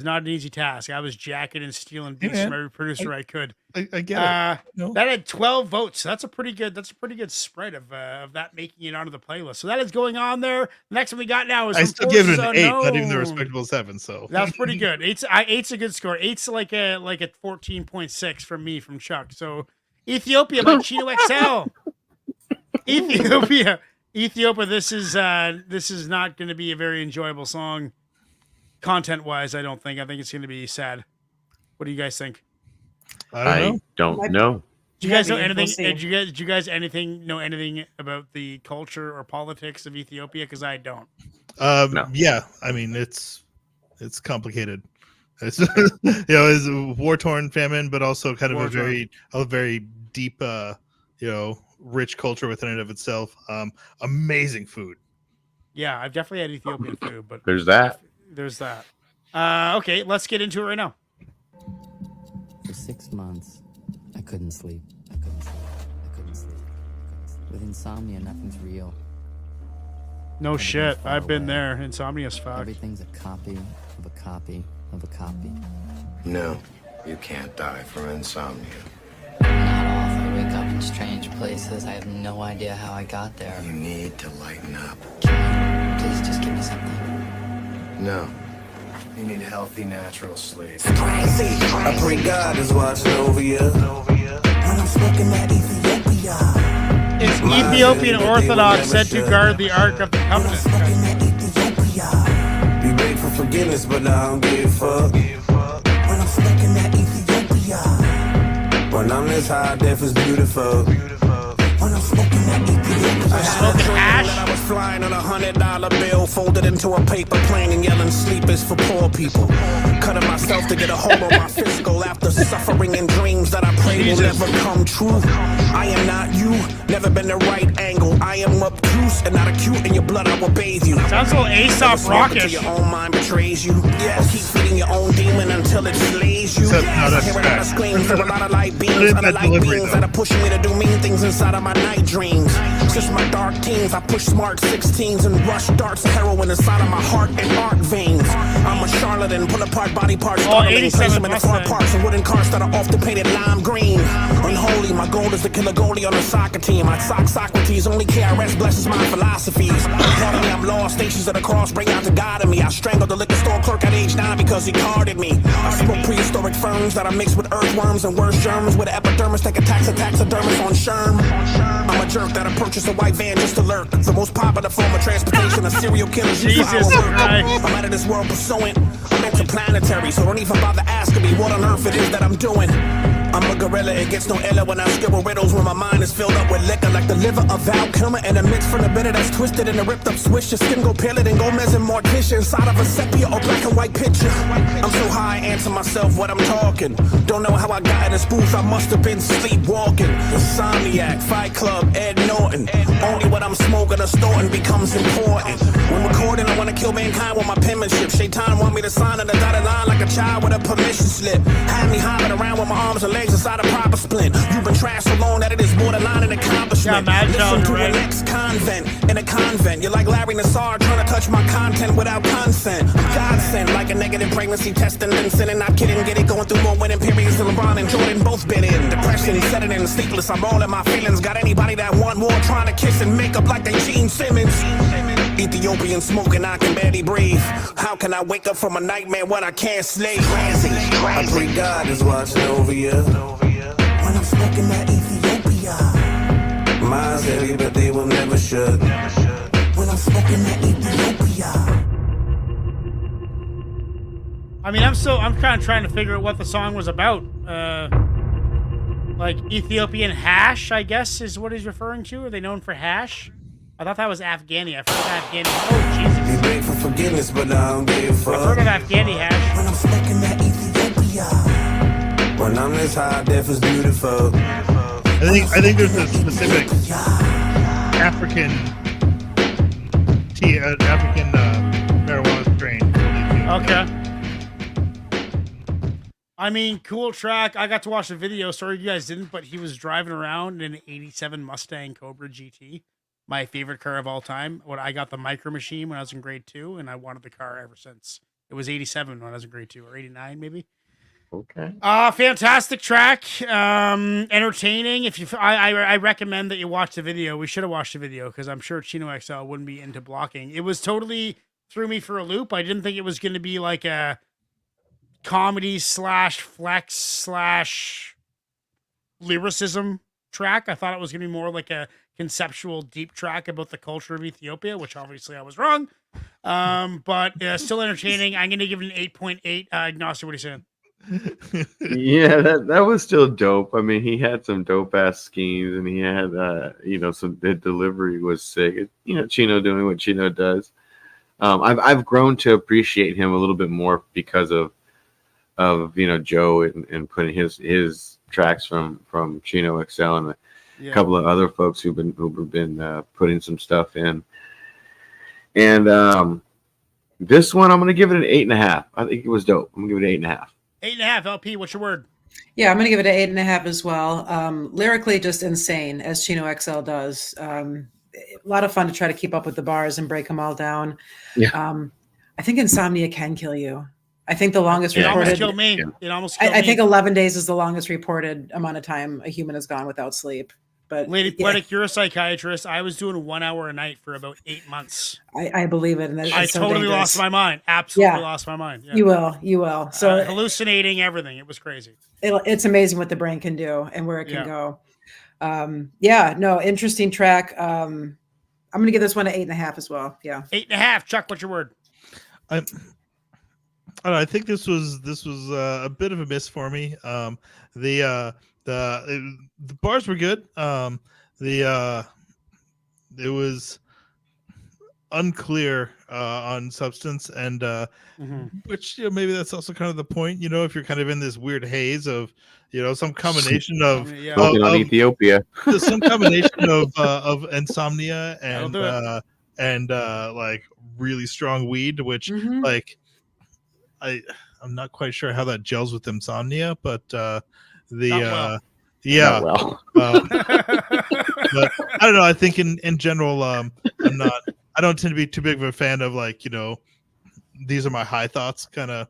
It's not an easy task. I was jacking and stealing Hey, beats from man. every producer I could. I get it. No. That had 12 votes. That's a pretty good spread of that making it onto the playlist. So that is going on there. Next one we got now is I from still give it Forces an 8, not even the Unknown. respectable 7. So That's pretty good. Eight's a good score. Eight's like a 14.6 from me from Chuck. So Ethiopia by CHINO XL. Ethiopia. This is not going to be a very enjoyable song, content wise. I don't think. I think it's going to be sad. What do you guys think? I don't know. Do you guys know anything? Did you guys know anything about the culture or politics of Ethiopia? Because I don't. No. Yeah, I mean it's complicated. It's it's a war-torn famine, but also kind of a very deep rich culture within and of itself. Amazing food. Yeah, I've definitely had Ethiopian food, but there's that. Okay, let's get into it right now. For 6 months, I couldn't sleep. With insomnia, nothing's real. No shit, I've been there. Insomnia's fucked. Everything's a copy of a copy of a copy. No, you can't die from insomnia. Not off. I wake up in strange places. I have no idea how I got there. You need to lighten up. Can you please just give me something? No. You need healthy, natural sleep. I pray God is watching over you. When I'm smoking that Ethiopia. It's Ethiopian Orthodox said to guard the Ark of the Covenant. Be grateful for forgiveness, but I don't give up. When I'm smoking that Ethiopia. When I'm this high, death is beautiful. When I'm smoking that Ethiopia. I had a dream that I was flying on $100 bill, folded into a paper plane and yelling sleep is for poor people. Cutting myself to get a hold on my fiscal after suffering and dreams that I pray will never come true. I am not you, never been the right angle. I am obtuse and not acute. In your blood I will bathe you. Sounds a little Aesop rockish. Your own mind betrays you. Yes, keep feeding your own demon until it slays you. Yes, hear a lot of screams from a lot of light beams, other light beams that are pushing me to do mean things inside of my night dreams. Since my dark teens, I push smart 16s and rush darts of heroin inside of my heart and art veins. I'm a charlatan, pull apart body parts, place them in the car parks and wooden cars that are often painted lime green. Unholy, my goal is to kill a goalie on a soccer team. I sock Socrates, only KRS blesses my philosophies. Part of me, I'm lost, stations of the cross bring out the God in me. I strangled the liquor store clerk at age 9 because he carded me. I smoke prehistoric ferns that are mixed with earthworms and worse germs with an epidermis take attacks of taxidermists on Sherm. I'm a jerk that'll purchase a white van just to lurk. The most popular form of transportation of serial killers. Jesus Christ. I'm out of this world pursuing. I'm interplanetary, so don't even bother asking me what on earth it is that I'm doing. I'm a gorilla, it gets no iller when I scribble riddles when my mind is filled up with liquor like the liver of Val Kilmer and a mix from the bitter that's twisted and a ripped up swish. Your skin go paler than Gomez and Morticia inside of a sepia or black and white picture. I'm so high, I answer myself what I'm talking. Don't know how I got in this booth, I must have been sleepwalking. Insomniac, Fight Club, Ed Norton. Only what I'm smoking or snorting becomes important. When recording, I wanna kill mankind with my penmanship. Shaitan want me to sign on the dotted line like a child with a permission slip. Had me hopping around with my arms and legs inside a proper splint. You've been trashed so long that it is borderline an accomplishment. Listen to an ex-convent in a convent. You're like Larry Nassar trying to touch my content without consent. I'm godsend like a negative pregnancy test and then sinning. Not kidding, get it going through more winning periods than LeBron and Jordan both been in. Depression, setting in, sleepless, I'm all in my feelings. Got anybody that want more trying to kiss and make up like they Gene Simmons. Ethiopian smoking, I can barely breathe. How can I wake up from a nightmare when I can't sleep? I pray God is watching over you. When I'm smoking that Ethiopia. Mine's heavy, but they will never shut. When I'm smoking that Ethiopia. I mean, I'm kind of trying to figure out what the song was about. Like Ethiopian hash, I guess, is what he's referring to. Are they known for hash? I thought that was Afghani. I've heard of Afghani. Oh, Jesus. Be grateful for forgiveness, but I don't give a fuck. I've heard of Afghani hash. When I'm smoking that Ethiopia. When I'm this high, death is beautiful. I think there's a specific African marijuana strain. Okay. I mean, cool track. I got to watch the video. Sorry you guys didn't, but he was driving around in an 87 Mustang Cobra GT. My favorite car of all time. When I got the Micro Machine when I was in grade 2, and I wanted the car ever since. It was 87 when I was in grade 2, or 89 maybe. Okay. Fantastic track. Entertaining. If you, I recommend that you watch the video. We should have watched the video because I'm sure Chino XL wouldn't be into blocking. It was totally threw me for a loop. I didn't think it was going to be like a comedy / flex / lyricism track. I thought it was going to be more like a conceptual deep track about the culture of Ethiopia, which obviously I was wrong. But still entertaining. I'm going to give it an 8.8. Ignacio, what are you saying? Yeah, that was still dope. I mean, he had some dope ass schemes, and he had the delivery was sick. Chino doing what Chino does. I've grown to appreciate him a little bit more because of Joe and putting his tracks from Chino XL and a couple of other folks who've been putting some stuff in. And this one, I'm gonna give it an 8.5. I think it was dope. I'm gonna give it an 8.5. 8.5. LP, what's your word? Yeah, I'm going to give it an 8.5 as well. Lyrically, just insane, as Chino XL does. A lot of fun to try to keep up with the bars and break them all down. Yeah. I think insomnia can kill you. I think the longest It reported. almost killed me. Yeah. It almost killed I me. think 11 days is the longest reported amount of time a human has gone without sleep. But Lady Poetic, you're a psychiatrist. I was doing 1 hour a night for about 8 months. I believe it. And I it's so totally dangerous. lost my mind. Absolutely lost my mind. Yeah. You will. So hallucinating everything. It was crazy. it's amazing what the brain can do and where it can go. Interesting track. I'm going to give this one an 8.5 as well. Yeah. 8.5. Chuck, what's your word? I don't know, I think this was a bit of a miss for me. The bars were good. It was unclear on substance, and which maybe that's also kind of the point. If you're kind of in this weird haze of some combination of on Ethiopia, some combination of insomnia and like really strong weed, which like I'm not quite sure how that gels with insomnia, but but I don't know. I think in general, I don't tend to be too big of a fan of like these are my high thoughts kind of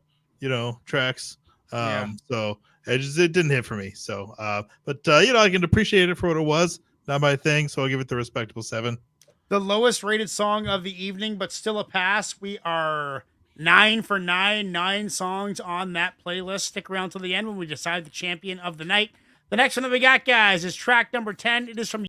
tracks. So it didn't hit for me. So but I can appreciate it for what it was. Not my thing, so I'll give it the respectable 7. The lowest rated song of the evening, but still a pass. We are 9 for 9 songs on that playlist. Stick around till the end when we decide the champion of the night. The next one that we got, guys, is track number 10. It is from